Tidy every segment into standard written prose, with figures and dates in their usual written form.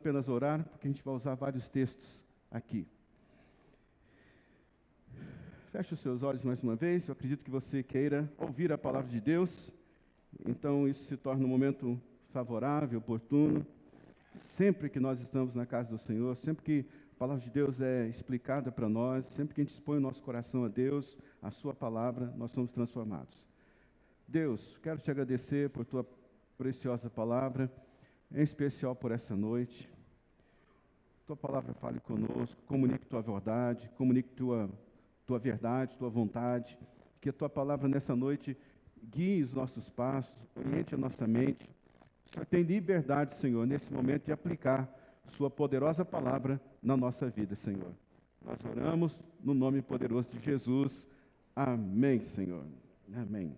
apenas orar, porque a gente vai usar vários textos aqui. Feche os seus olhos mais uma vez. Eu acredito que você queira ouvir a palavra de Deus. Então, isso se torna um momento favorável, oportuno. Sempre que nós estamos na casa do Senhor, sempre que a palavra de Deus é explicada para nós, sempre que a gente expõe o nosso coração a Deus, a sua palavra, nós somos transformados. Deus, quero te agradecer por tua preciosa palavra, em especial por essa noite. Tua palavra fale conosco, comunique tua verdade, comunique tua verdade, tua vontade, que a tua palavra nessa noite guie os nossos passos, oriente a nossa mente. O Senhor tem liberdade, Senhor, nesse momento de aplicar sua poderosa palavra na nossa vida, Senhor. Nós oramos no nome poderoso de Jesus. Amém, Senhor. Amém.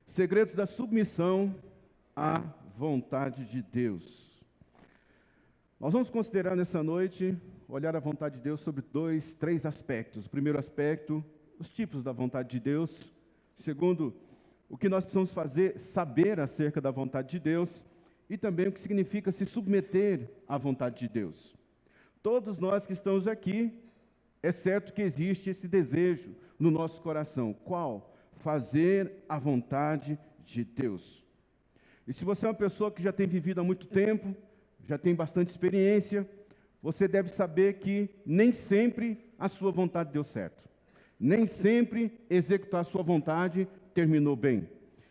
Segredos da submissão à vontade de Deus. Nós vamos considerar nessa noite, olhar a vontade de Deus sobre três aspectos. O primeiro aspecto, os tipos da vontade de Deus. O segundo, o que nós precisamos saber acerca da vontade de Deus. E também o que significa se submeter à vontade de Deus. Todos nós que estamos aqui, é certo que existe esse desejo no nosso coração. Qual? Fazer a vontade de Deus. E se você é uma pessoa que já tem vivido há muito tempo, já tem bastante experiência, você deve saber que nem sempre a sua vontade deu certo. Nem sempre executar a sua vontade terminou bem.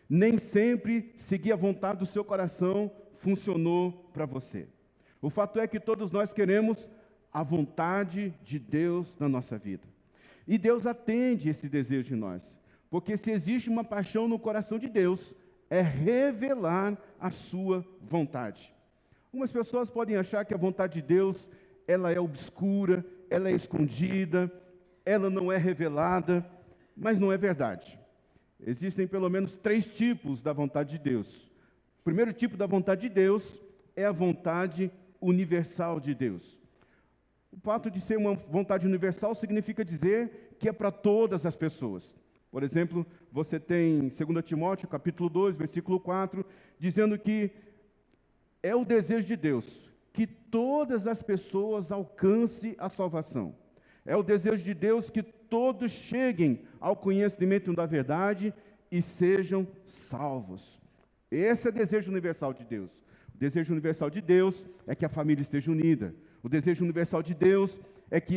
Nem sempre seguir a vontade do seu coração funcionou para você. O fato é que todos nós queremos a vontade de Deus na nossa vida. E Deus atende esse desejo de nós. Porque se existe uma paixão no coração de Deus, é revelar a sua vontade. Algumas pessoas podem achar que a vontade de Deus, ela é obscura, ela é escondida, ela não é revelada, mas não é verdade. Existem pelo menos 3 tipos da vontade de Deus. O primeiro tipo da vontade de Deus é a vontade universal de Deus. O fato de ser uma vontade universal significa dizer que é para todas as pessoas. Por exemplo, você tem 2 Timóteo, capítulo 2, versículo 4, dizendo que é o desejo de Deus que todas as pessoas alcancem a salvação. É o desejo de Deus que todos cheguem ao conhecimento da verdade e sejam salvos. Esse é o desejo universal de Deus. O desejo universal de Deus é que a família esteja unida. O desejo universal de Deus é que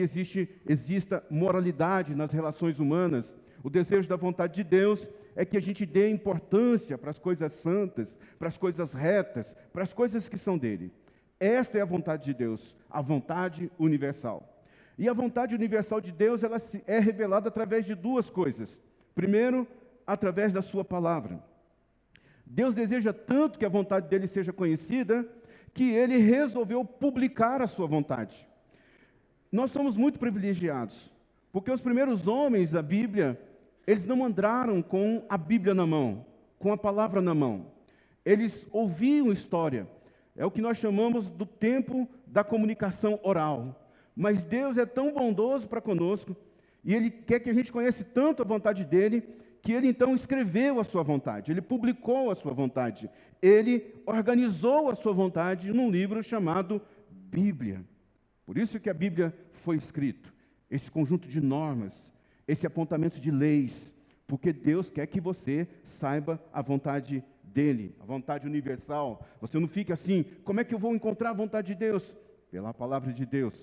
exista moralidade nas relações humanas. O desejo da vontade de Deus é que a gente dê importância para as coisas santas, para as coisas retas, para as coisas que são dele. Esta é a vontade de Deus, a vontade universal. E a vontade universal de Deus, ela é revelada através de 2 coisas. Primeiro, através da sua palavra. Deus deseja tanto que a vontade dele seja conhecida, que ele resolveu publicar a sua vontade. Nós somos muito privilegiados, porque os primeiros homens da Bíblia, eles não andaram com a Bíblia na mão, com a palavra na mão. Eles ouviam história. É o que nós chamamos do tempo da comunicação oral. Mas Deus é tão bondoso para conosco, e Ele quer que a gente conheça tanto a vontade dEle, que Ele então escreveu a sua vontade, Ele publicou a sua vontade, Ele organizou a sua vontade num livro chamado Bíblia. Por isso que a Bíblia foi escrita, esse conjunto de normas, esse apontamento de leis, porque Deus quer que você saiba a vontade dEle, a vontade universal. Você não fica assim, como é que eu vou encontrar a vontade de Deus? Pela palavra de Deus.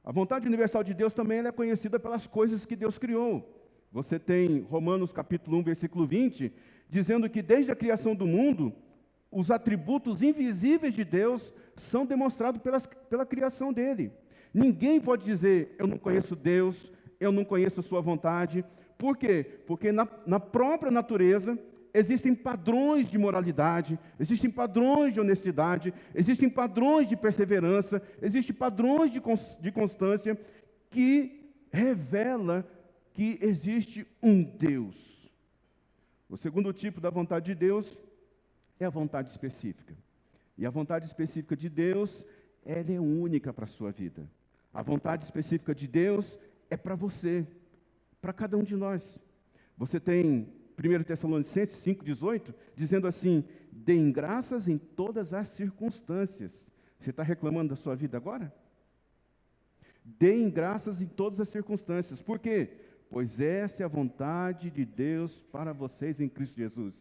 A vontade universal de Deus também ela é conhecida pelas coisas que Deus criou. Você tem Romanos capítulo 1, versículo 20, dizendo que desde a criação do mundo, os atributos invisíveis de Deus são demonstrados pela criação dele. Ninguém pode dizer, eu não conheço Deus, eu não conheço a sua vontade. Por quê? Porque na própria natureza existem padrões de moralidade, existem padrões de honestidade, existem padrões de perseverança, existem padrões de constância que revela que existe um Deus. O segundo tipo da vontade de Deus é a vontade específica. E a vontade específica de Deus, ela é única para a sua vida. A vontade específica de Deus é para você, para cada um de nós. Você tem 1 Tessalonicenses 5,18, dizendo assim, deem graças em todas as circunstâncias, Você está reclamando da sua vida agora? Deem graças em todas as circunstâncias. Por quê? Pois essa é a vontade de Deus para vocês em Cristo Jesus.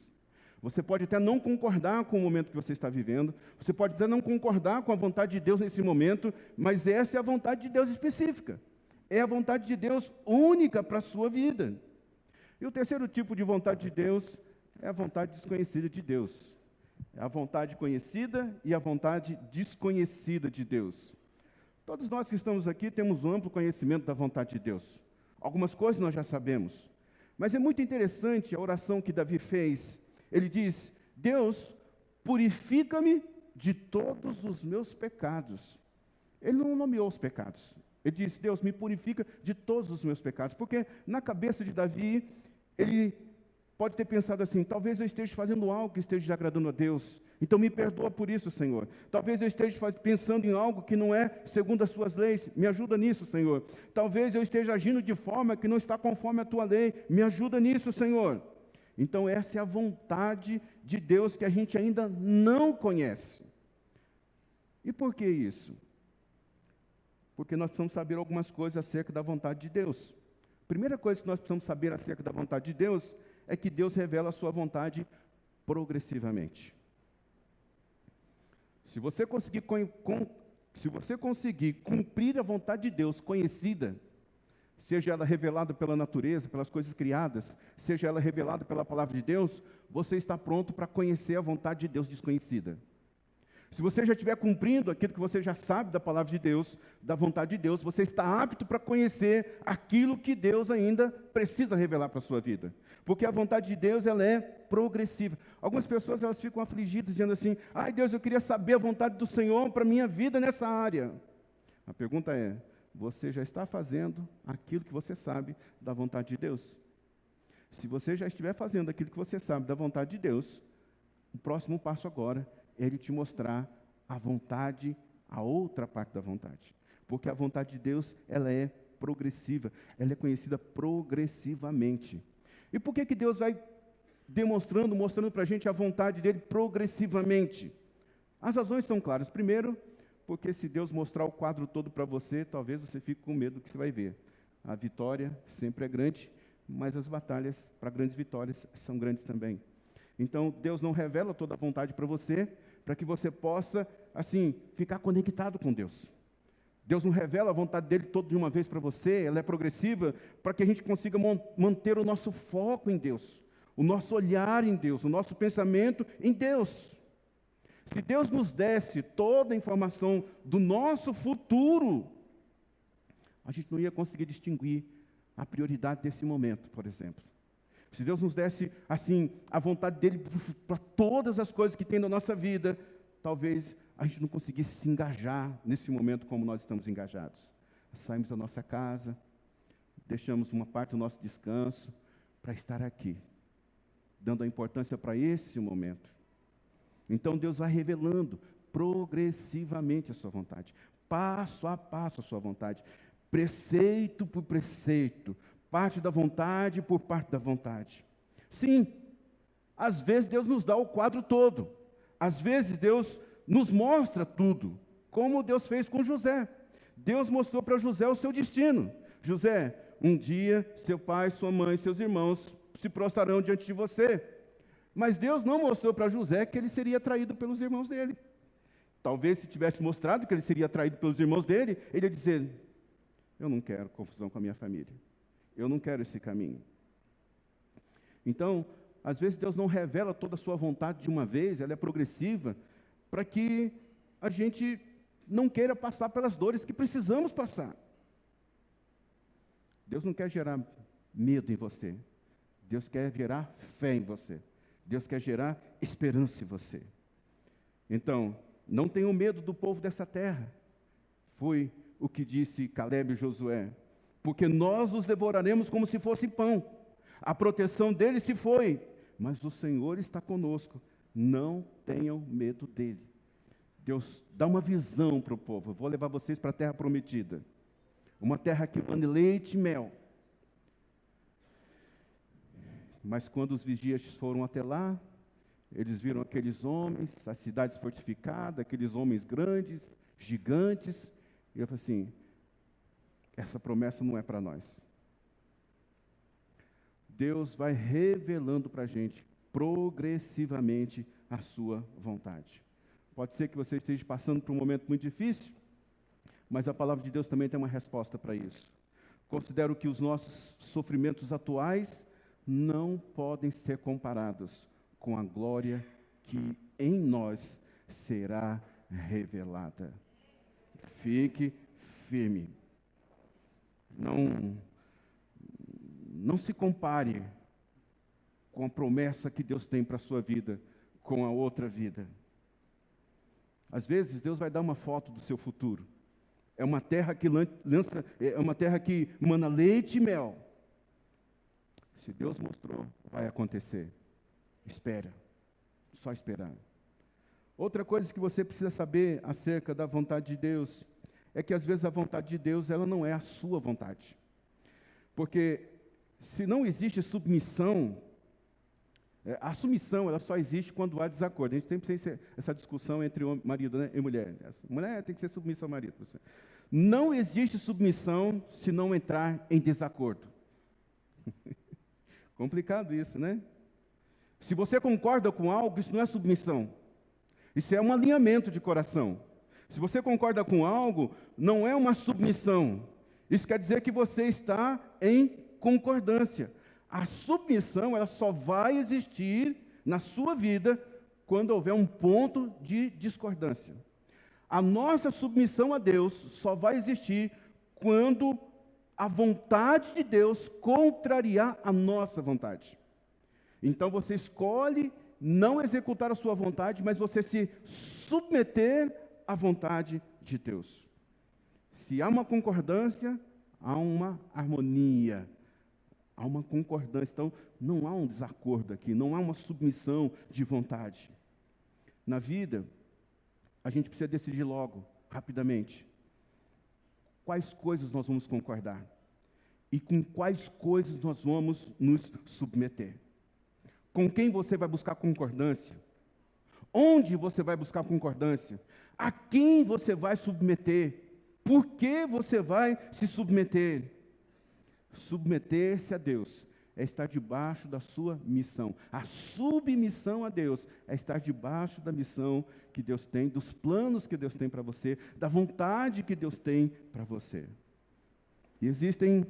Você pode até não concordar com o momento que você está vivendo, você pode até não concordar com a vontade de Deus nesse momento, mas essa é a vontade de Deus específica. É a vontade de Deus única para a sua vida. E o terceiro tipo de vontade de Deus é a vontade desconhecida de Deus. É a vontade conhecida e a vontade desconhecida de Deus. Todos nós que estamos aqui temos um amplo conhecimento da vontade de Deus. Algumas coisas nós já sabemos. Mas é muito interessante a oração que Davi fez. Ele diz: Deus, purifica-me de todos os meus pecados. Ele não nomeou os pecados. Ele diz: Deus, me purifica de todos os meus pecados. Porque na cabeça de Davi, ele pode ter pensado assim: talvez eu esteja fazendo algo que esteja desagradando a Deus. Então me perdoa por isso, Senhor. Talvez eu esteja pensando em algo que não é segundo as suas leis. Me ajuda nisso, Senhor. Talvez eu esteja agindo de forma que não está conforme a tua lei. Me ajuda nisso, Senhor. Então essa é a vontade de Deus que a gente ainda não conhece. E por que isso? Porque nós precisamos saber algumas coisas acerca da vontade de Deus. A primeira coisa que nós precisamos saber acerca da vontade de Deus é que Deus revela a sua vontade progressivamente. Se você conseguir cumprir a vontade de Deus conhecida, seja ela revelada pela natureza, pelas coisas criadas, seja ela revelada pela palavra de Deus, você está pronto para conhecer a vontade de Deus desconhecida. Se você já estiver cumprindo aquilo que você já sabe da palavra de Deus, da vontade de Deus, você está apto para conhecer aquilo que Deus ainda precisa revelar para a sua vida. Porque a vontade de Deus, ela é progressiva. Algumas pessoas, elas ficam afligidas, dizendo assim: ai Deus, eu queria saber a vontade do Senhor para a minha vida nessa área. A pergunta é: você já está fazendo aquilo que você sabe da vontade de Deus? Se você já estiver fazendo aquilo que você sabe da vontade de Deus, o próximo passo agora é Ele te mostrar a vontade, a outra parte da vontade. Porque a vontade de Deus, ela é progressiva, ela é conhecida progressivamente. E por que Deus vai mostrando para a gente a vontade dEle progressivamente? As razões são claras. Primeiro, porque se Deus mostrar o quadro todo para você, talvez você fique com medo do que você vai ver. A vitória sempre é grande, mas as batalhas para grandes vitórias são grandes também. Então, Deus não revela toda a vontade para você, para que você possa, assim, ficar conectado com Deus. Deus não revela a vontade dEle toda de uma vez para você, ela é progressiva, para que a gente consiga manter o nosso foco em Deus, o nosso olhar em Deus, o nosso pensamento em Deus. Se Deus nos desse toda a informação do nosso futuro, a gente não ia conseguir distinguir a prioridade desse momento, por exemplo. Se Deus nos desse, assim, a vontade dEle para todas as coisas que tem na nossa vida, talvez a gente não conseguisse se engajar nesse momento como nós estamos engajados. Saímos da nossa casa, deixamos uma parte do nosso descanso para estar aqui, dando a importância para esse momento. Então Deus vai revelando progressivamente a sua vontade, passo a passo a sua vontade, preceito por preceito, parte da vontade por parte da vontade. Sim, às vezes Deus nos dá o quadro todo, às vezes Deus nos mostra tudo, como Deus fez com José. Deus mostrou para José o seu destino. José, um dia seu pai, sua mãe, seus irmãos se prostrarão diante de você. Mas Deus não mostrou para José que ele seria traído pelos irmãos dele. Talvez se tivesse mostrado que ele seria traído pelos irmãos dele, ele ia dizer: eu não quero confusão com a minha família. Eu não quero esse caminho. Então, às vezes Deus não revela toda a sua vontade de uma vez, ela é progressiva, para que a gente não queira passar pelas dores que precisamos passar. Deus não quer gerar medo em você. Deus quer gerar fé em você. Deus quer gerar esperança em você. Então, não tenham medo do povo dessa terra. Foi o que disse Caleb e Josué. Porque nós os devoraremos como se fosse pão. A proteção deles se foi, mas o Senhor está conosco. Não tenham medo dele. Deus dá uma visão para o povo. Eu vou levar vocês para a terra prometida. Uma terra que manda leite e mel. Mas quando os vigias foram até lá, Eles viram aqueles homens, as cidades fortificadas, aqueles homens grandes, gigantes, e eu falei assim, essa promessa não é para nós. Deus vai revelando para a gente, progressivamente, a sua vontade. Pode ser que você esteja passando por um momento muito difícil, mas a palavra de Deus também tem uma resposta para isso. Considero que os nossos sofrimentos atuais não podem ser comparados com a glória que em nós será revelada. Fique firme. Não se compare com a promessa que Deus tem para a sua vida com a outra vida. Às vezes Deus vai dar uma foto do seu futuro. É uma terra que mana leite e mel. Se Deus mostrou, vai acontecer. Espera. Só esperar. Outra coisa que você precisa saber acerca da vontade de Deus é que às vezes a vontade de Deus ela não é a sua vontade. Porque se não existe submissão, a submissão ela só existe quando há desacordo. A gente tem sempre essa discussão entre marido, né, e mulher. Mulher tem que ser submissa ao marido. Não existe submissão se não entrar em desacordo. Complicado isso, né? Se você concorda com algo, isso não é submissão. Isso é um alinhamento de coração. Se você concorda com algo, não é uma submissão. Isso quer dizer que você está em concordância. A submissão ela só vai existir na sua vida quando houver um ponto de discordância. A nossa submissão a Deus só vai existir quando a vontade de Deus contrariar a nossa vontade. Então você escolhe não executar a sua vontade, mas você se submeter à vontade de Deus. Se há uma concordância, há uma harmonia, há uma concordância. Então, não há um desacordo aqui, não há uma submissão de vontade. Na vida, a gente precisa decidir logo, rapidamente, quais coisas nós vamos concordar e com quais coisas nós vamos nos submeter. Com quem você vai buscar concordância? Onde você vai buscar concordância? A quem você vai submeter? Por que você vai se submeter? Submeter-se a Deus é estar debaixo da sua missão. A submissão a Deus é estar debaixo da missão que Deus tem, dos planos que Deus tem para você, da vontade que Deus tem para você. E existem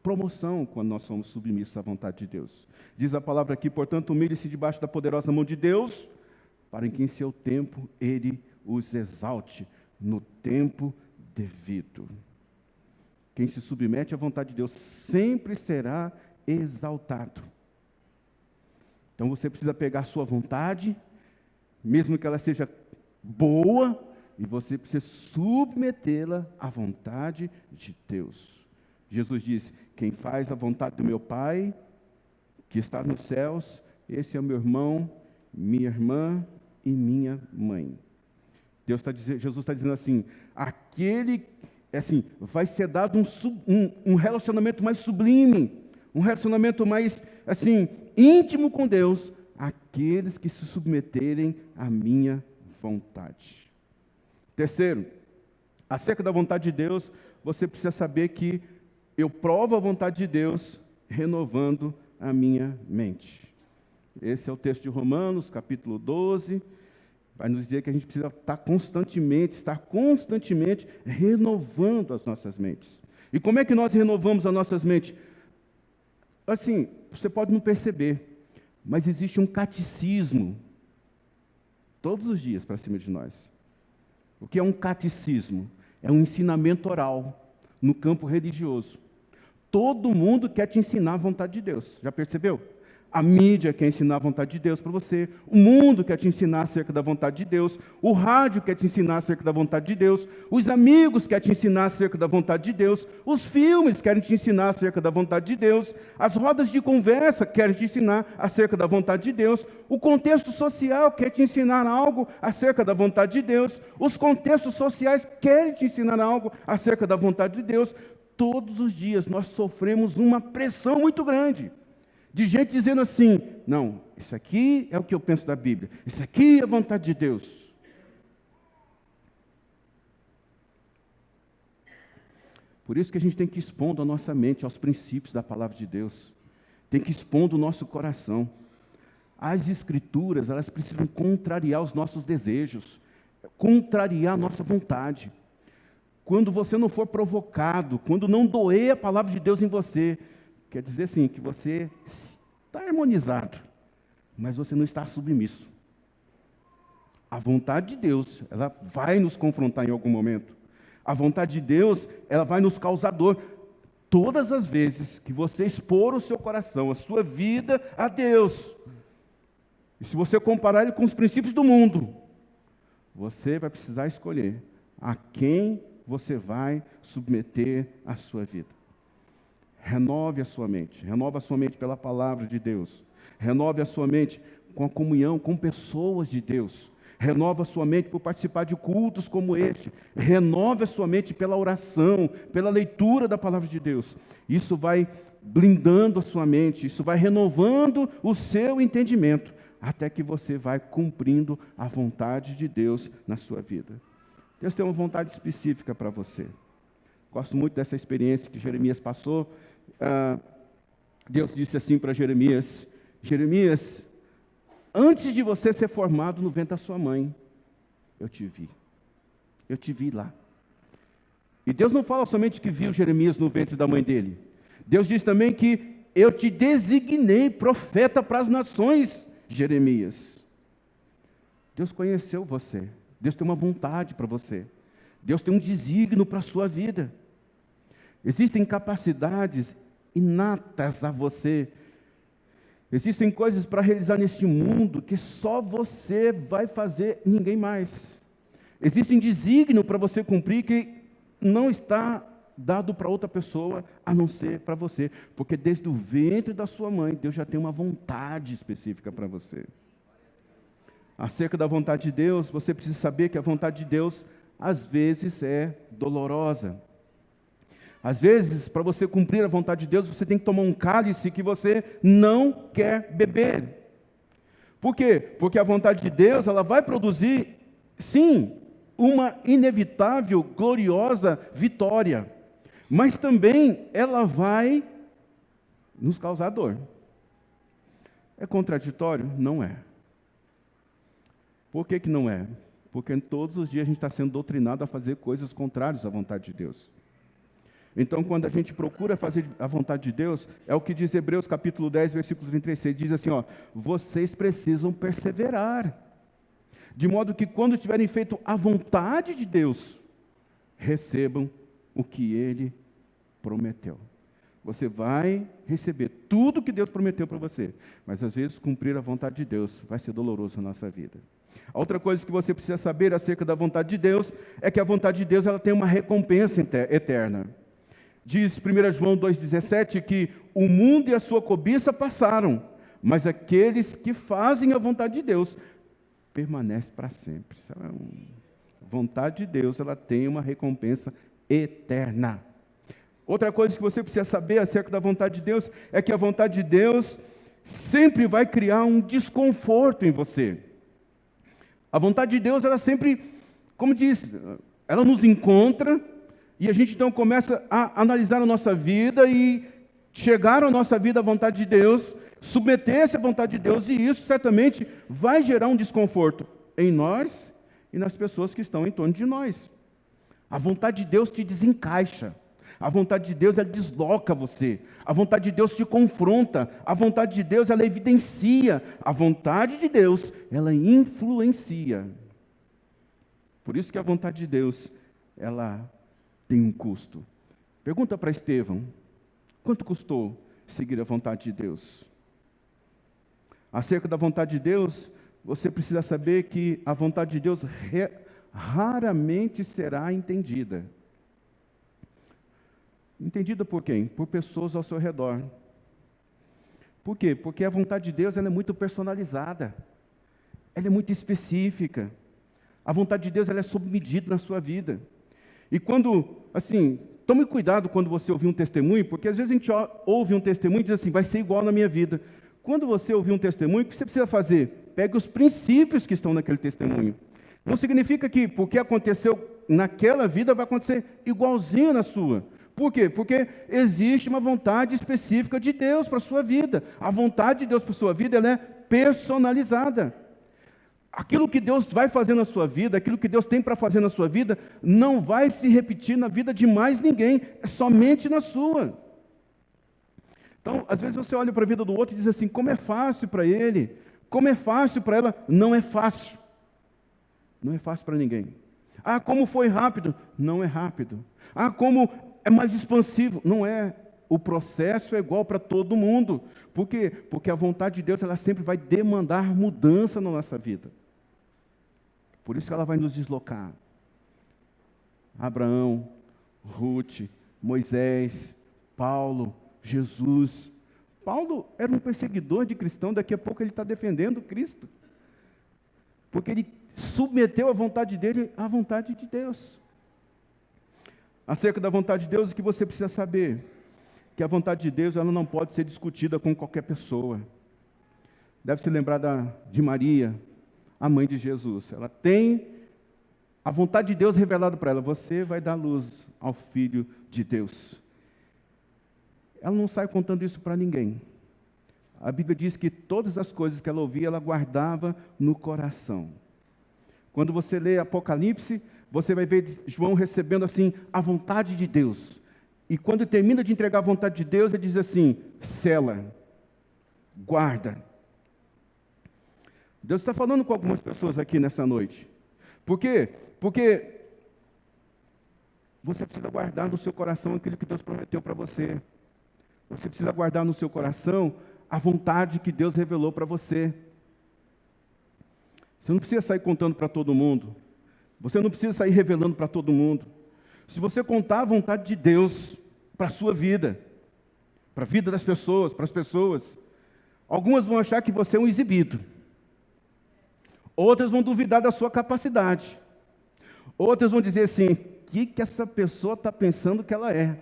promoção quando nós somos submissos à vontade de Deus. Diz a palavra aqui, portanto, humilhe-se debaixo da poderosa mão de Deus, para que em seu tempo Ele os exalte, no tempo devido. Quem se submete à vontade de Deus sempre será exaltado. Então você precisa pegar a sua vontade, mesmo que ela seja boa, e você precisa submetê-la à vontade de Deus. Jesus disse, quem faz a vontade do meu Pai, que está nos céus, esse é o meu irmão, minha irmã e minha mãe. Jesus está dizendo assim, vai ser dado um relacionamento mais sublime, um relacionamento mais, íntimo com Deus, àqueles que se submeterem à minha vontade. Terceiro, acerca da vontade de Deus, você precisa saber que eu provo a vontade de Deus renovando a minha mente. Esse é o texto de Romanos, capítulo 12, vai nos dizer que a gente precisa estar constantemente renovando as nossas mentes. E como é que nós renovamos as nossas mentes? Você pode não perceber, mas existe um catecismo todos os dias para cima de nós. O que é um catecismo? É um ensinamento oral no campo religioso. Todo mundo quer te ensinar a vontade de Deus. Já percebeu? A mídia quer ensinar a vontade de Deus para você. O mundo quer te ensinar acerca da vontade de Deus. O rádio quer te ensinar acerca da vontade de Deus. Os amigos querem te ensinar acerca da vontade de Deus. Os filmes querem te ensinar acerca da vontade de Deus. As rodas de conversa querem te ensinar acerca da vontade de Deus. O contexto social quer te ensinar algo acerca da vontade de Deus. Os contextos sociais querem te ensinar algo acerca da vontade de Deus. Todos os dias nós sofremos uma pressão muito grande de gente dizendo assim, não, isso aqui é o que eu penso da Bíblia, isso aqui é a vontade de Deus. Por isso que a gente tem que expor a nossa mente aos princípios da palavra de Deus. Tem que expor o nosso coração. As Escrituras, elas precisam contrariar os nossos desejos, contrariar a nossa vontade. Quando você não for provocado, quando não doer a palavra de Deus em você, quer dizer assim, que você está harmonizado, mas você não está submisso. A vontade de Deus, ela vai nos confrontar em algum momento. A vontade de Deus, ela vai nos causar dor. Todas as vezes que você expor o seu coração, a sua vida a Deus, e se você comparar ele com os princípios do mundo, você vai precisar escolher a quem você vai submeter a sua vida. Renove a sua mente. Renove a sua mente pela palavra de Deus. Renove a sua mente com a comunhão com pessoas de Deus. Renove a sua mente por participar de cultos como este. Renove a sua mente pela oração, pela leitura da palavra de Deus. Isso vai blindando a sua mente, isso vai renovando o seu entendimento, até que você vai cumprindo a vontade de Deus na sua vida. Deus tem uma vontade específica para você. Gosto muito dessa experiência que Jeremias passou. Deus disse assim para Jeremias, Jeremias, antes de você ser formado no ventre da sua mãe, eu te vi lá. E Deus não fala somente que viu Jeremias no ventre da mãe dele. Deus diz também que eu te designei profeta para as nações, Jeremias. Deus conheceu você. Deus tem uma vontade para você. Deus tem um desígnio para a sua vida. Existem capacidades inatas a você. Existem coisas para realizar neste mundo que só você vai fazer, ninguém mais. Existem desígnio para você cumprir que não está dado para outra pessoa, a não ser para você. Porque desde o ventre da sua mãe, Deus já tem uma vontade específica para você. Acerca da vontade de Deus, você precisa saber que a vontade de Deus, às vezes, é dolorosa. Às vezes, para você cumprir a vontade de Deus, você tem que tomar um cálice que você não quer beber. Por quê? Porque a vontade de Deus, ela vai produzir, sim, uma inevitável, gloriosa vitória. Mas também ela vai nos causar dor. É contraditório? Não é. Por que não é? Porque todos os dias a gente está sendo doutrinado a fazer coisas contrárias à vontade de Deus. Então, quando a gente procura fazer a vontade de Deus, é o que diz Hebreus capítulo 10, versículo 36, diz assim, vocês precisam perseverar, de modo que quando tiverem feito a vontade de Deus, recebam o que Ele prometeu. Você vai receber tudo que Deus prometeu para você, mas às vezes cumprir a vontade de Deus vai ser doloroso na nossa vida. A outra coisa que você precisa saber acerca da vontade de Deus é que a vontade de Deus ela tem uma recompensa eterna. Diz 1 João 2,17 que o mundo e a sua cobiça passaram, mas aqueles que fazem a vontade de Deus permanecem para sempre. A vontade de Deus ela tem uma recompensa eterna. Outra coisa que você precisa saber acerca da vontade de Deus é que a vontade de Deus sempre vai criar um desconforto em você. A vontade de Deus, ela sempre, como diz, ela nos encontra e a gente então começa a analisar a nossa vida e chegar à nossa vida à vontade de Deus, submeter-se à vontade de Deus, e isso certamente vai gerar um desconforto em nós e nas pessoas que estão em torno de nós. A vontade de Deus te desencaixa. A vontade de Deus, ela desloca você. A vontade de Deus te confronta. A vontade de Deus, ela evidencia. A vontade de Deus, ela influencia. Por isso que a vontade de Deus, ela tem um custo. Pergunta para Estevão, quanto custou seguir a vontade de Deus? Acerca da vontade de Deus, você precisa saber que a vontade de Deus raramente será entendida. Entendida por quem? Por pessoas ao seu redor. Por quê? Porque a vontade de Deus ela é muito personalizada. Ela é muito específica. A vontade de Deus ela é sob medida na sua vida. E quando, assim, Tome cuidado quando você ouvir um testemunho, porque às vezes a gente ouve um testemunho e diz assim, vai ser igual na minha vida. Quando você ouvir um testemunho, o que você precisa fazer? Pegue os princípios que estão naquele testemunho. Não significa que porque aconteceu naquela vida vai acontecer igualzinho na sua. Por quê? Porque existe uma vontade específica de Deus para a sua vida. A vontade de Deus para a sua vida, ela é personalizada. Aquilo que Deus vai fazer na sua vida, aquilo que Deus tem para fazer na sua vida, não vai se repetir na vida de mais ninguém, é somente na sua. Então, às vezes você olha para a vida do outro e diz assim, como é fácil para ele, como é fácil para ela, não é fácil. Não é fácil para ninguém. Ah, como foi rápido, não é rápido. Ah, como é mais expansivo, não é. O processo é igual para todo mundo. Por quê? Porque a vontade de Deus, ela sempre vai demandar mudança na nossa vida. Por isso que ela vai nos deslocar. Abraão, Ruth, Moisés, Paulo, Jesus. Paulo era um perseguidor de cristão, daqui a pouco ele está defendendo Cristo. Porque ele submeteu a vontade dele à vontade de Deus. Acerca da vontade de Deus, o que você precisa saber? Que a vontade de Deus, ela não pode ser discutida com qualquer pessoa. Deve se lembrar de Maria, a mãe de Jesus. Ela tem a vontade de Deus revelada para ela. Você vai dar luz ao Filho de Deus. Ela não sai contando isso para ninguém. A Bíblia diz que todas as coisas que ela ouvia, ela guardava no coração. Quando você lê Apocalipse, você vai ver João recebendo assim a vontade de Deus. E quando termina de entregar a vontade de Deus, ele diz assim, sela, guarda. Deus está falando com algumas pessoas aqui nessa noite. Por quê? Porque você precisa guardar no seu coração aquilo que Deus prometeu para você. Você precisa guardar no seu coração a vontade que Deus revelou para você. Você não precisa sair contando para todo mundo. Você não precisa sair revelando para todo mundo. Se você contar a vontade de Deus para a sua vida, para a vida das pessoas, para as pessoas, algumas vão achar que você é um exibido. Outras vão duvidar da sua capacidade. Outras vão dizer assim, o que essa pessoa está pensando que ela é?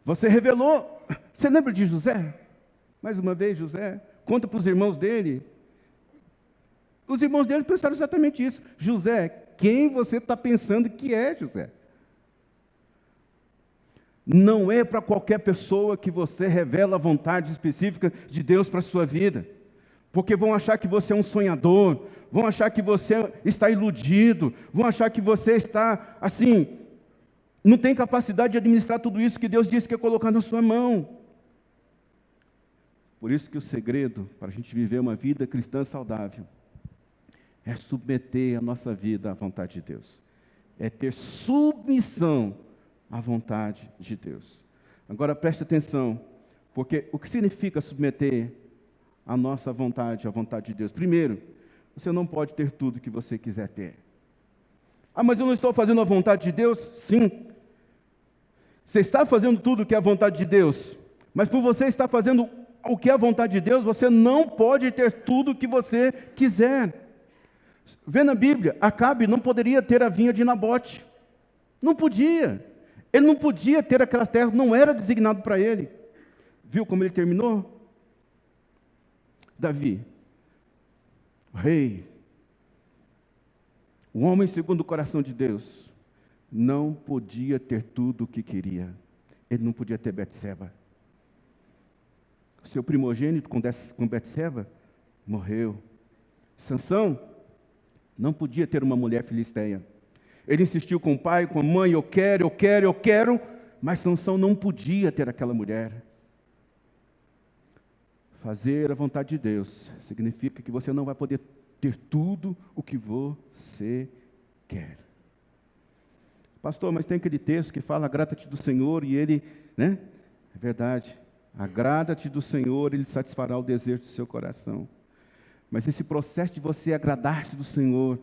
Você revelou, você lembra de José? Mais uma vez, José, conta para os irmãos dele. Os irmãos dele pensaram exatamente isso. José, quem você está pensando que é, José? Não é para qualquer pessoa que você revela a vontade específica de Deus para a sua vida. Porque vão achar que você é um sonhador, vão achar que você está iludido, vão achar que você está, assim, não tem capacidade de administrar tudo isso que Deus disse que ia colocar na sua mão. Por isso que o segredo para a gente viver uma vida cristã saudável é submeter a nossa vida à vontade de Deus. É ter submissão à vontade de Deus. Agora preste atenção, porque o que significa submeter a nossa vontade à vontade de Deus? Primeiro, você não pode ter tudo que você quiser ter. Ah, mas eu não estou fazendo a vontade de Deus? Sim. Você está fazendo tudo que é a vontade de Deus, mas por você estar fazendo o que é a vontade de Deus, você não pode ter tudo que você quiser. Vê na Bíblia, Acabe não poderia ter a vinha de Nabote. Não podia. Ele não podia ter aquela terra, não era designado para ele. Viu como ele terminou? Davi, o rei, o homem segundo o coração de Deus, não podia ter tudo o que queria. Ele não podia ter Betseba. Seu primogênito com Betseba morreu. Sansão não podia ter uma mulher filisteia. Ele insistiu com o pai, com a mãe, eu quero, mas Sansão não podia ter aquela mulher. Fazer a vontade de Deus significa que você não vai poder ter tudo o que você quer. Pastor, mas tem aquele texto que fala, agrada-te do Senhor, e ele, né? É verdade. Agrada-te do Senhor, ele satisfará o desejo do seu coração. Mas esse processo de você agradar-se do Senhor,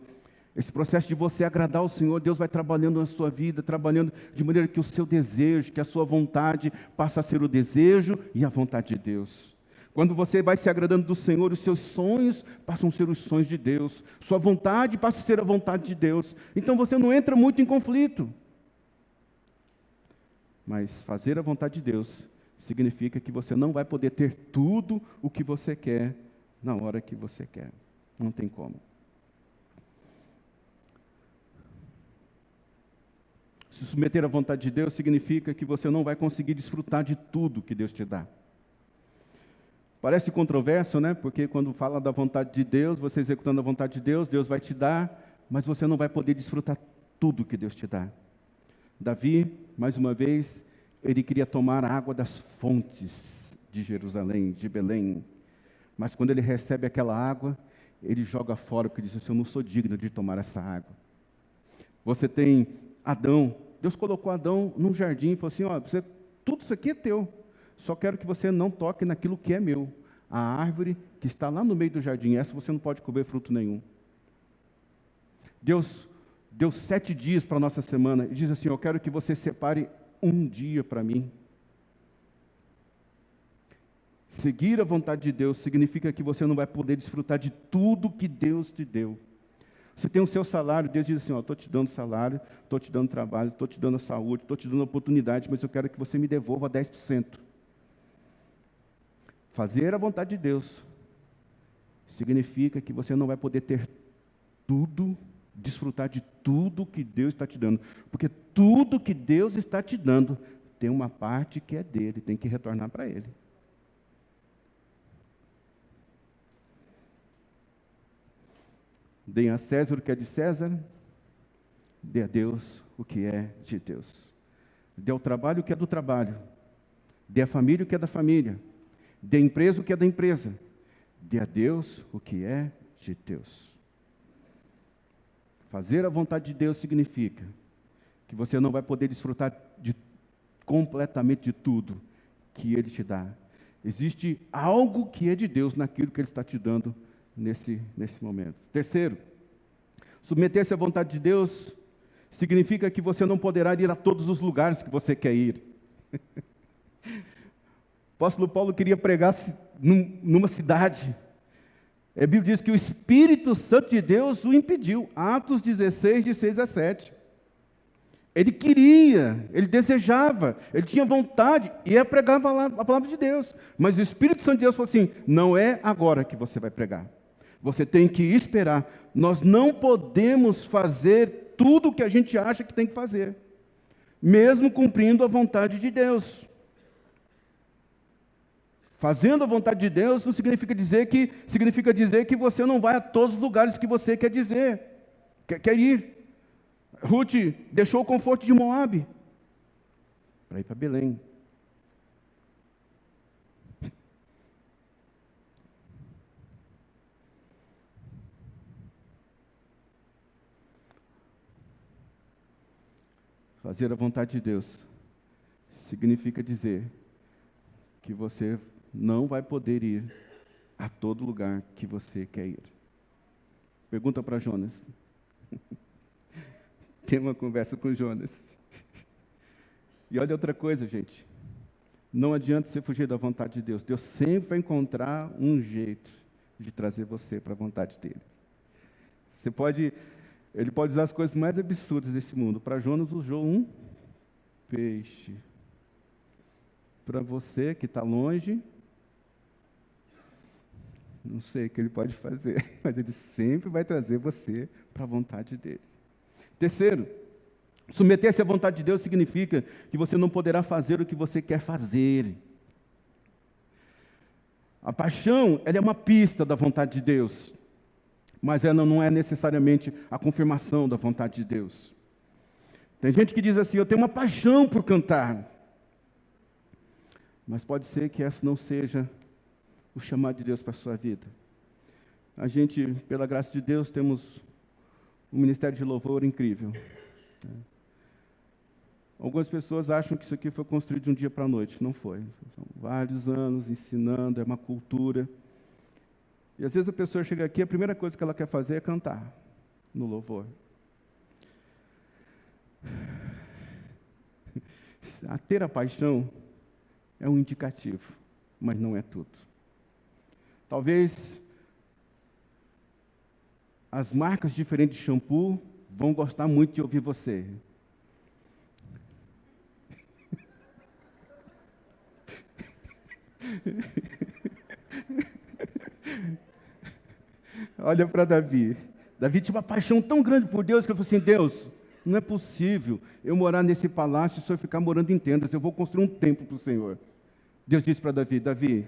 esse processo de você agradar ao Senhor, Deus vai trabalhando na sua vida, trabalhando de maneira que o seu desejo, que a sua vontade passa a ser o desejo e a vontade de Deus. Quando você vai se agradando do Senhor, os seus sonhos passam a ser os sonhos de Deus. Sua vontade passa a ser a vontade de Deus. Então você não entra muito em conflito. Mas fazer a vontade de Deus significa que você não vai poder ter tudo o que você quer na hora que você quer. Não tem como. Se submeter à vontade de Deus significa que você não vai conseguir desfrutar de tudo que Deus te dá. Parece controverso, né? Porque quando fala da vontade de Deus, você executando a vontade de Deus, Deus vai te dar, mas você não vai poder desfrutar tudo que Deus te dá. Davi, mais uma vez, ele queria tomar a água das fontes de Jerusalém, de Belém. Mas quando ele recebe aquela água, ele joga fora, porque diz assim: eu não sou digno de tomar essa água. Você tem Adão. Deus colocou Adão num jardim e falou assim: ó, tudo isso aqui é teu. Só quero que você não toque naquilo que é meu. A árvore que está lá no meio do jardim, essa você não pode comer fruto nenhum. Deus deu 7 dias para a nossa semana e diz assim: eu quero que você separe um dia para mim. Seguir a vontade de Deus significa que você não vai poder desfrutar de tudo que Deus te deu. Você tem o seu salário, Deus diz assim: ó, estou te dando salário, estou te dando trabalho, estou te dando saúde, estou te dando oportunidade, mas eu quero que você me devolva 10%. Fazer a vontade de Deus significa que você não vai poder ter tudo, desfrutar de tudo que Deus está te dando. Porque tudo que Deus está te dando tem uma parte que é dele, tem que retornar para ele. Dê a César o que é de César, dê a Deus o que é de Deus. Dê ao trabalho o que é do trabalho, dê à família o que é da família, dê à empresa o que é da empresa, dê a Deus o que é de Deus. Fazer a vontade de Deus significa que você não vai poder desfrutar completamente de tudo que Ele te dá. Existe algo que é de Deus naquilo que Ele está te dando nesse momento. Terceiro, submeter-se à vontade de Deus significa que você não poderá ir a todos os lugares que você quer ir. O apóstolo Paulo queria pregar numa cidade. A Bíblia diz que o Espírito Santo de Deus o impediu. Atos 16, de 6 a 7. Ele queria, ele desejava, ele tinha vontade, e ia pregar a palavra de Deus. Mas o Espírito Santo de Deus falou assim: não é agora que você vai pregar. Você tem que esperar. Nós não podemos fazer tudo o que a gente acha que tem que fazer, mesmo cumprindo a vontade de Deus. Fazendo a vontade de Deus não significa dizer que você não vai a todos os lugares que você quer ir. Ruth deixou o conforto de Moabe para ir para Belém. Fazer a vontade de Deus significa dizer que você não vai poder ir a todo lugar que você quer ir. Pergunta para Jonas. Tem uma conversa com Jonas. E olha outra coisa, gente. Não adianta você fugir da vontade de Deus. Deus sempre vai encontrar um jeito de trazer você para a vontade dele. Ele pode usar as coisas mais absurdas desse mundo. Para Jonas, usou um peixe. Para você que está longe, não sei o que ele pode fazer, mas ele sempre vai trazer você para a vontade dele. Terceiro, submeter-se à vontade de Deus significa que você não poderá fazer o que você quer fazer. A paixão, ela é uma pista da vontade de Deus, mas ela não é necessariamente a confirmação da vontade de Deus. Tem gente que diz assim: eu tenho uma paixão por cantar. Mas pode ser que essa não seja o chamado de Deus para a sua vida. A gente, pela graça de Deus, temos um ministério de louvor incrível. Algumas pessoas acham que isso aqui foi construído de um dia para a noite. Não foi. São vários anos ensinando, é uma cultura. E às vezes a pessoa chega aqui, a primeira coisa que ela quer fazer é cantar no louvor. A ter a paixão é um indicativo, mas não é tudo. Talvez as marcas diferentes de shampoo vão gostar muito de ouvir você. Olha para Davi. Davi tinha uma paixão tão grande por Deus que ele falou assim: Deus, não é possível eu morar nesse palácio e o Senhor ficar morando em tendas. Eu vou construir um templo para o Senhor. Deus disse para Davi: Davi,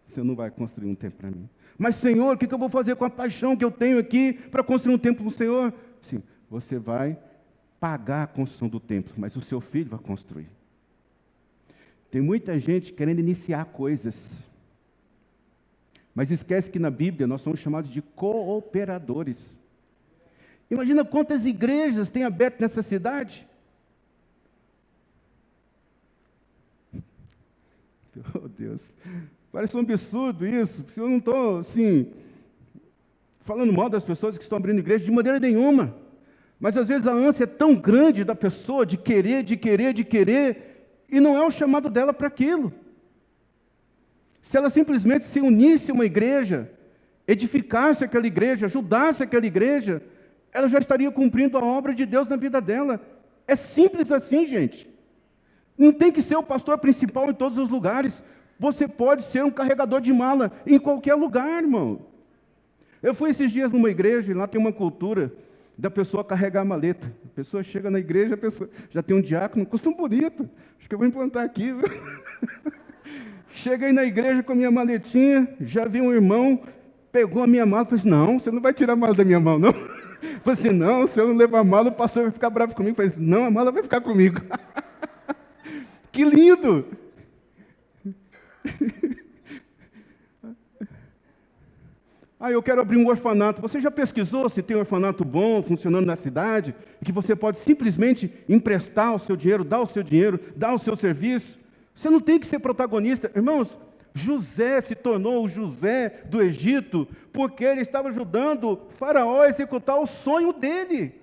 você não vai construir um templo para mim. Mas, Senhor, o que eu vou fazer com a paixão que eu tenho aqui para construir um templo para o Senhor? Sim, você vai pagar a construção do templo, mas o seu filho vai construir. Tem muita gente querendo iniciar coisas, mas esquece que na Bíblia nós somos chamados de cooperadores. Imagina quantas igrejas tem aberto nessa cidade. Oh, Deus, parece um absurdo isso. Eu não estou, assim, falando mal das pessoas que estão abrindo igreja de maneira nenhuma. Mas às vezes a ânsia é tão grande da pessoa de querer, e não é o chamado dela para aquilo. Se ela simplesmente se unisse a uma igreja, edificasse aquela igreja, ajudasse aquela igreja, ela já estaria cumprindo a obra de Deus na vida dela. É simples assim, gente. Não tem que ser o pastor principal em todos os lugares. Você pode ser um carregador de mala em qualquer lugar, irmão. Eu fui esses dias numa igreja e lá tem uma cultura da pessoa carregar a maleta. A pessoa chega na igreja, a pessoa já tem um diácono, costume bonito. Acho que eu vou implantar aqui. Cheguei na igreja com a minha maletinha, já vi um irmão, pegou a minha mala e falou assim: não, você não vai tirar a mala da minha mão, não. Eu falei assim: não, se eu não levar a mala, o pastor vai ficar bravo comigo. Eu falei assim: não, a mala vai ficar comigo. Que lindo! Eu quero abrir um orfanato. Você já pesquisou se tem um orfanato bom, funcionando na cidade, que você pode simplesmente emprestar o seu dinheiro, dar o seu serviço? Você não tem que ser protagonista. Irmãos, José se tornou o José do Egito porque ele estava ajudando Faraó a executar o sonho dele.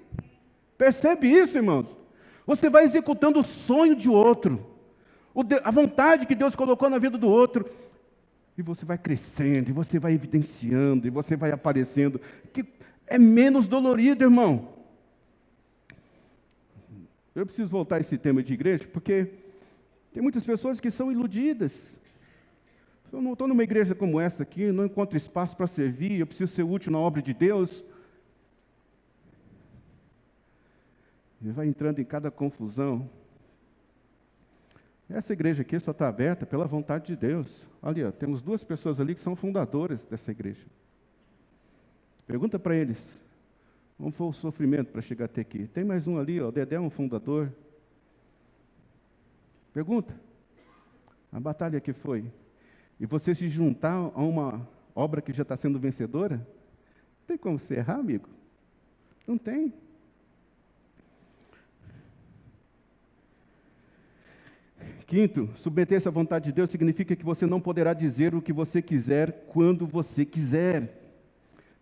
Percebe isso, irmãos? Você vai executando o sonho de outro, a vontade que Deus colocou na vida do outro, e você vai crescendo, e você vai evidenciando, e você vai aparecendo, que é menos dolorido, irmão. Eu preciso voltar a esse tema de igreja, porque tem muitas pessoas que são iludidas. Eu não estou numa igreja como essa aqui, não encontro espaço para servir, eu preciso ser útil na obra de Deus. E vai entrando em cada confusão. Essa igreja aqui só está aberta pela vontade de Deus. Olha, temos 2 pessoas ali que são fundadoras dessa igreja. Pergunta para eles, como foi o sofrimento para chegar até aqui? Tem mais um ali, o Dedé é um fundador. Pergunta, a batalha que foi? E você se juntar a uma obra que já está sendo vencedora? Tem como você errar, amigo? Não tem. Quinto, submeter-se à vontade de Deus significa que você não poderá dizer o que você quiser quando você quiser.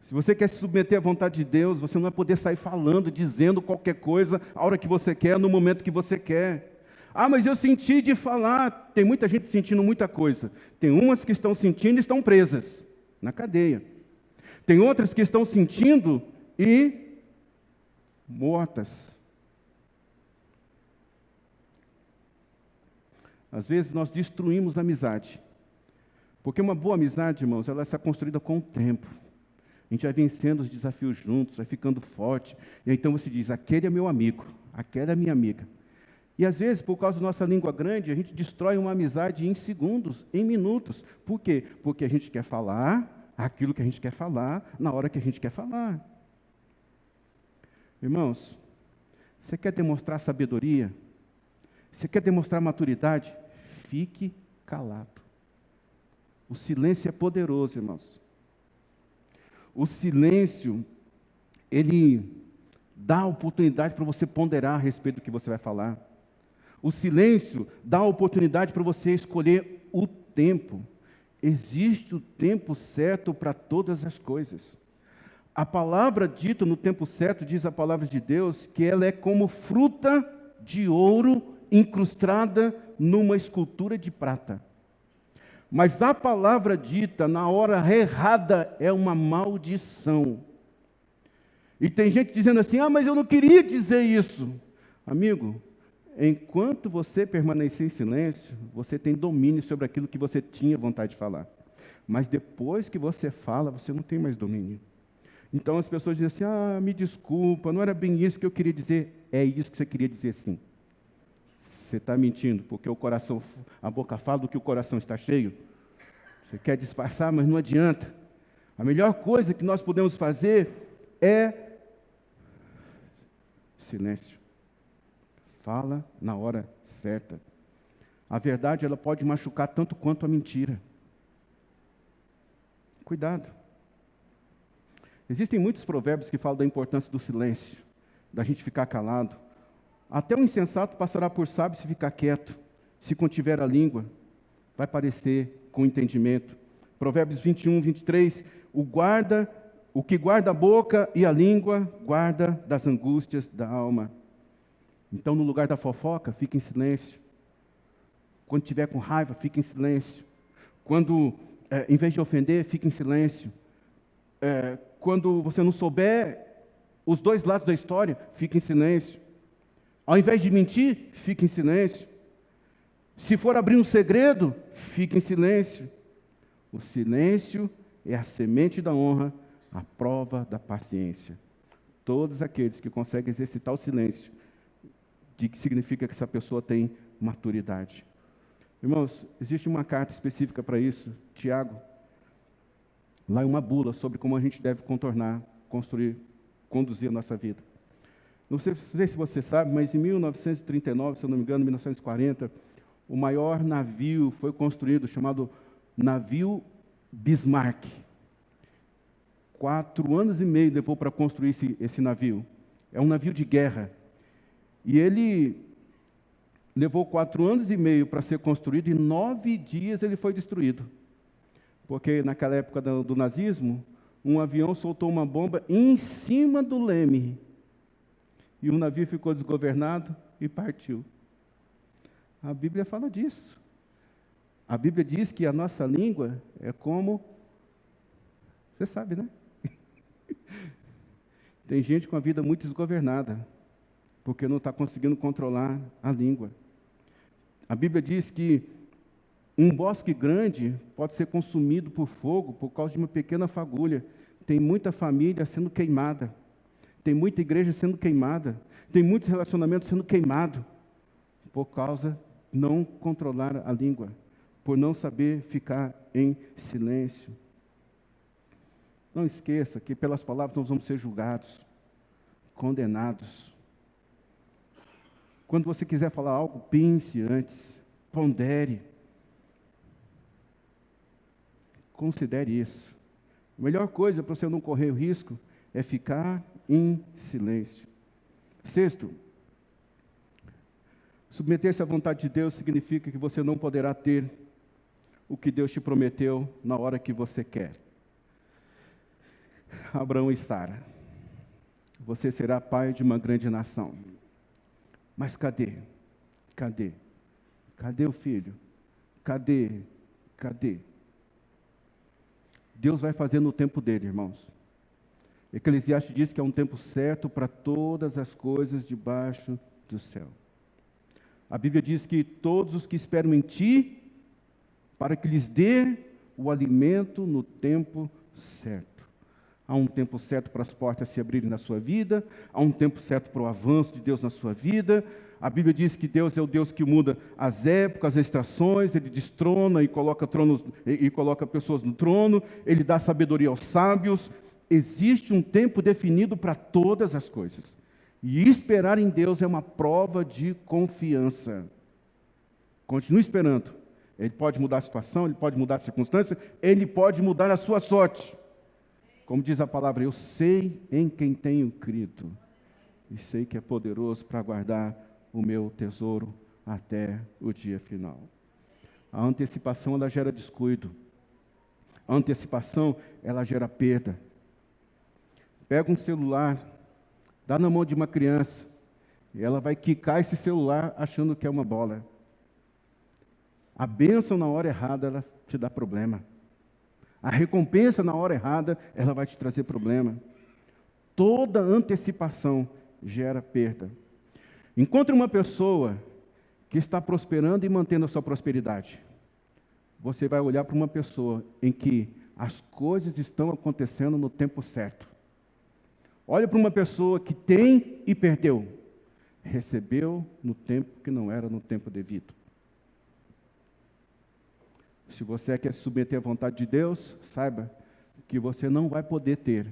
Se você quer se submeter à vontade de Deus, você não vai poder sair falando, dizendo qualquer coisa, a hora que você quer, no momento que você quer. Mas eu senti de falar. Tem muita gente sentindo muita coisa. Tem umas que estão sentindo e estão presas na cadeia. Tem outras que estão sentindo e mortas. Às vezes nós destruímos a amizade. Porque uma boa amizade, irmãos, ela é construída com o tempo. A gente vai vencendo os desafios juntos, vai ficando forte. E então você diz, aquele é meu amigo, aquela é minha amiga. E às vezes, por causa da nossa língua grande, a gente destrói uma amizade em segundos, em minutos. Por quê? Porque a gente quer falar aquilo que a gente quer falar, na hora que a gente quer falar. Irmãos, você quer demonstrar sabedoria? Você quer demonstrar maturidade? Fique calado. O silêncio é poderoso, irmãos. O silêncio, ele dá oportunidade para você ponderar a respeito do que você vai falar. O silêncio dá oportunidade para você escolher o tempo. Existe o tempo certo para todas as coisas. A palavra dita no tempo certo, diz a palavra de Deus, que ela é como fruta de ouro incrustada numa escultura de prata. Mas a palavra dita na hora errada é uma maldição. E tem gente dizendo assim, mas eu não queria dizer isso. Amigo, Enquanto você permanecer em silêncio, você tem domínio sobre aquilo que você tinha vontade de falar. Mas depois que você fala, você não tem mais domínio. Então as pessoas dizem assim, me desculpa, não era bem isso que eu queria dizer. É isso que você queria dizer, sim. Você está mentindo, porque a boca fala do que o coração está cheio. Você quer disfarçar, mas não adianta. A melhor coisa que nós podemos fazer é silêncio. Fala na hora certa. A verdade, ela pode machucar tanto quanto a mentira. Cuidado. Existem muitos provérbios que falam da importância do silêncio, da gente ficar calado. Até o insensato passará por sábio se ficar quieto. Se contiver a língua, vai parecer com entendimento. Provérbios 21, 23, o que guarda a boca e a língua, guarda das angústias da alma. Então, no lugar da fofoca, fique em silêncio. Quando estiver com raiva, fique em silêncio. Quando, em vez de ofender, fique em silêncio. Quando você não souber os dois lados da história, fique em silêncio. Ao invés de mentir, fique em silêncio. Se for abrir um segredo, fique em silêncio. O silêncio é a semente da honra, a prova da paciência. Todos aqueles que conseguem exercitar o silêncio, que significa que essa pessoa tem maturidade. Irmãos, existe uma carta específica para isso, Tiago. Lá é uma bula sobre como a gente deve contornar, construir, conduzir a nossa vida. Não sei se você sabe, mas em 1939, se eu não me engano, 1940, o maior navio foi construído, chamado navio Bismarck. 4 anos e meio levou para construir esse navio. É um navio de guerra. E ele levou 4 anos e meio para ser construído, e em 9 dias ele foi destruído. Porque naquela época do nazismo, um avião soltou uma bomba em cima do leme. E o navio ficou desgovernado e partiu. A Bíblia fala disso. A Bíblia diz que a nossa língua é como... Você sabe, né? Tem gente com a vida muito desgovernada, porque não está conseguindo controlar a língua. A Bíblia diz que um bosque grande pode ser consumido por fogo por causa de uma pequena fagulha. Tem muita família sendo queimada. Tem muita igreja sendo queimada. Tem muitos relacionamentos sendo queimados por causa de não controlar a língua, por não saber ficar em silêncio. Não esqueça que pelas palavras nós vamos ser julgados, condenados. Quando você quiser falar algo, pense antes, pondere. Considere isso. A melhor coisa para você não correr o risco é ficar em silêncio. 6º, submeter-se à vontade de Deus significa que você não poderá ter o que Deus te prometeu na hora que você quer. Abraão e Sara, você será pai de uma grande nação. Mas cadê? Cadê? Cadê o filho? Cadê? Cadê? Deus vai fazer no tempo dele, irmãos. Eclesiastes diz que é um tempo certo para todas as coisas debaixo do céu. A Bíblia diz que todos os que esperam em ti, para que lhes dê o alimento no tempo certo. Há um tempo certo para as portas se abrirem na sua vida, há um tempo certo para o avanço de Deus na sua vida. A Bíblia diz que Deus é o Deus que muda as épocas, as estações, Ele destrona e coloca pessoas no trono, Ele dá sabedoria aos sábios. Existe um tempo definido para todas as coisas. E esperar em Deus é uma prova de confiança. Continue esperando. Ele pode mudar a situação, Ele pode mudar a circunstância, Ele pode mudar a sua sorte. Como diz a palavra, eu sei em quem tenho crido, e sei que é poderoso para guardar o meu tesouro até o dia final. A antecipação, ela gera descuido. A antecipação, ela gera perda. Pega um celular, dá na mão de uma criança, e ela vai quicar esse celular achando que é uma bola. A bênção na hora errada, ela te dá problema. A recompensa na hora errada, ela vai te trazer problema. Toda antecipação gera perda. Encontre uma pessoa que está prosperando e mantendo a sua prosperidade. Você vai olhar para uma pessoa em que as coisas estão acontecendo no tempo certo. Olhe para uma pessoa que tem e perdeu. Recebeu no tempo que não era no tempo devido. Se você quer se submeter à vontade de Deus, saiba que você não vai poder ter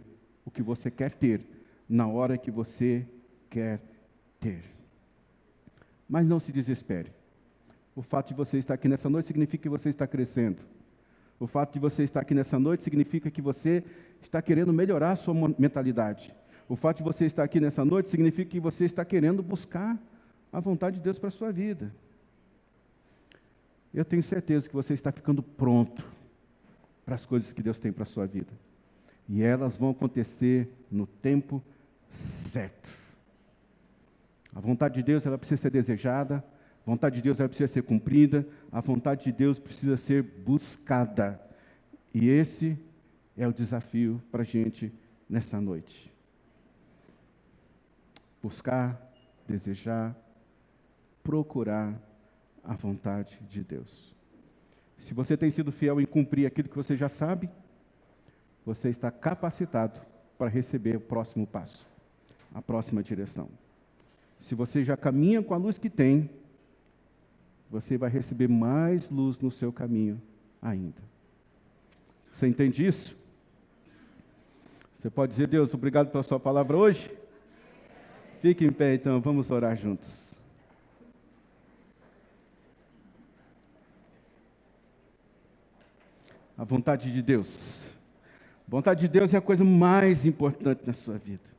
o que você quer ter na hora que você quer ter. Mas não se desespere. O fato de você estar aqui nessa noite significa que você está crescendo. O fato de você estar aqui nessa noite significa que você está querendo melhorar a sua mentalidade. O fato de você estar aqui nessa noite significa que você está querendo buscar a vontade de Deus para a sua vida. Eu tenho certeza que você está ficando pronto para as coisas que Deus tem para a sua vida. E elas vão acontecer no tempo certo. A vontade de Deus, ela precisa ser desejada. A vontade de Deus, ela precisa ser cumprida. A vontade de Deus precisa ser buscada. E esse é o desafio para a gente nessa noite. Buscar, desejar, procurar a vontade de Deus. Se você tem sido fiel em cumprir aquilo que você já sabe, você está capacitado para receber o próximo passo, a próxima direção. Se você já caminha com a luz que tem, você vai receber mais luz no seu caminho ainda. Você entende isso? Você pode dizer: Deus, obrigado pela sua palavra hoje? Fique em pé, então, vamos orar juntos. A vontade de Deus. A vontade de Deus é a coisa mais importante na sua vida.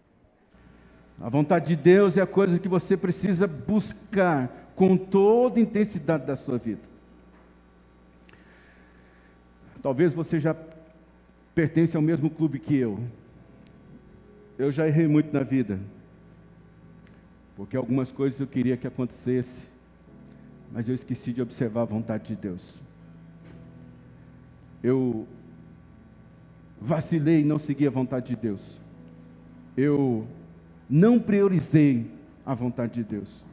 A vontade de Deus é a coisa que você precisa buscar com toda a intensidade da sua vida. Talvez você já pertence ao mesmo clube que eu. Eu já errei muito na vida, porque algumas coisas eu queria que acontecesse, mas eu esqueci de observar a vontade de Deus. Eu vacilei e não segui a vontade de Deus. Eu não priorizei a vontade de Deus.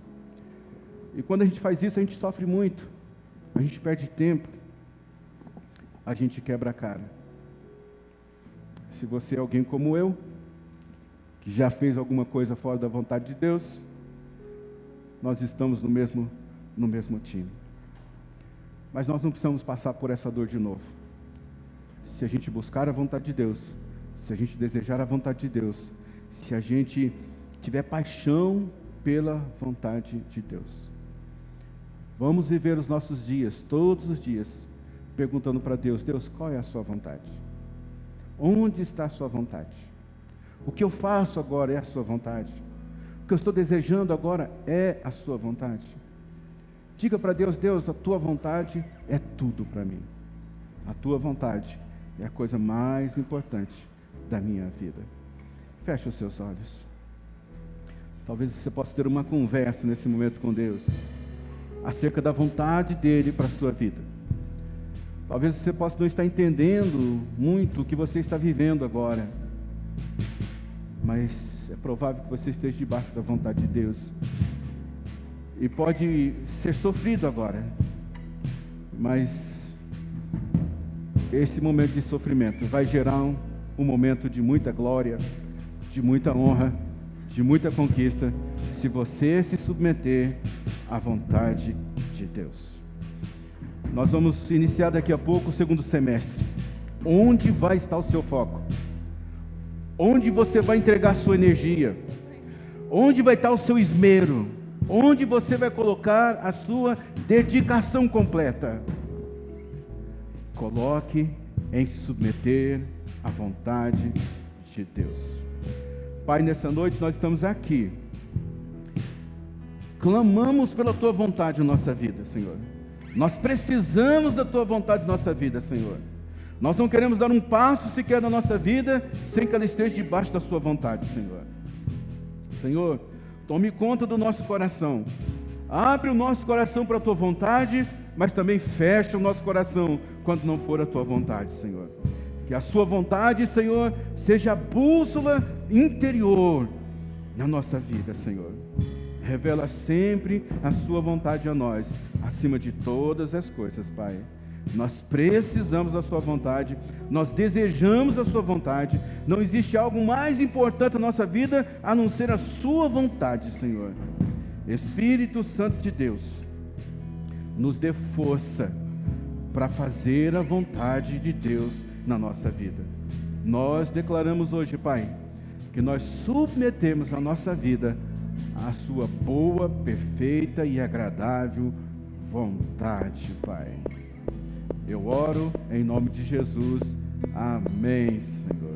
E quando a gente faz isso, a gente sofre muito. A gente perde tempo. A gente quebra a cara. Se você é alguém como eu, que já fez alguma coisa fora da vontade de Deus, nós estamos no mesmo time. Mas nós não precisamos passar por essa dor de novo. Se a gente buscar a vontade de Deus, se a gente desejar a vontade de Deus, se a gente tiver paixão pela vontade de Deus, vamos viver os nossos dias, todos os dias, perguntando para Deus: Deus, qual é a sua vontade? Onde está a sua vontade? O que eu faço agora é a sua vontade? O que eu estou desejando agora é a sua vontade? Diga para Deus: Deus, a tua vontade é tudo para mim. A tua vontade é a coisa mais importante da minha vida. Feche os seus olhos. Talvez você possa ter uma conversa nesse momento com Deus, acerca da vontade dEle para a sua vida. Talvez você possa não estar entendendo muito o que você está vivendo agora, mas é provável que você esteja debaixo da vontade de Deus. E pode ser sofrido agora, mas esse momento de sofrimento vai gerar um momento de muita glória, de muita honra, de muita conquista, se você se submeter à vontade de Deus. Nós vamos iniciar daqui a pouco o segundo semestre. Onde vai estar o seu foco? Onde você vai entregar a sua energia? Onde vai estar o seu esmero? Onde você vai colocar a sua dedicação completa? Coloque em se submeter à vontade de Deus. Pai, nessa noite nós estamos aqui. Clamamos pela Tua vontade na nossa vida, Senhor. Nós precisamos da Tua vontade na nossa vida, Senhor. Nós não queremos dar um passo sequer na nossa vida sem que ela esteja debaixo da Sua vontade, Senhor. Senhor, tome conta do nosso coração. Abre o nosso coração para a Tua vontade, mas também fecha o nosso coração quando não for a Tua vontade, Senhor. Que a Sua vontade, Senhor, seja a bússola interior na nossa vida, Senhor. Revela sempre a sua vontade a nós, acima de todas as coisas, Pai. Nós precisamos da sua vontade, nós desejamos a sua vontade. Não existe algo mais importante na nossa vida a não ser a sua vontade, Senhor. Espírito Santo de Deus, nos dê força para fazer a vontade de Deus na nossa vida. Nós declaramos hoje, Pai, que nós submetemos a nossa vida à sua boa, perfeita e agradável vontade, Pai. Eu oro em nome de Jesus. Amém, Senhor.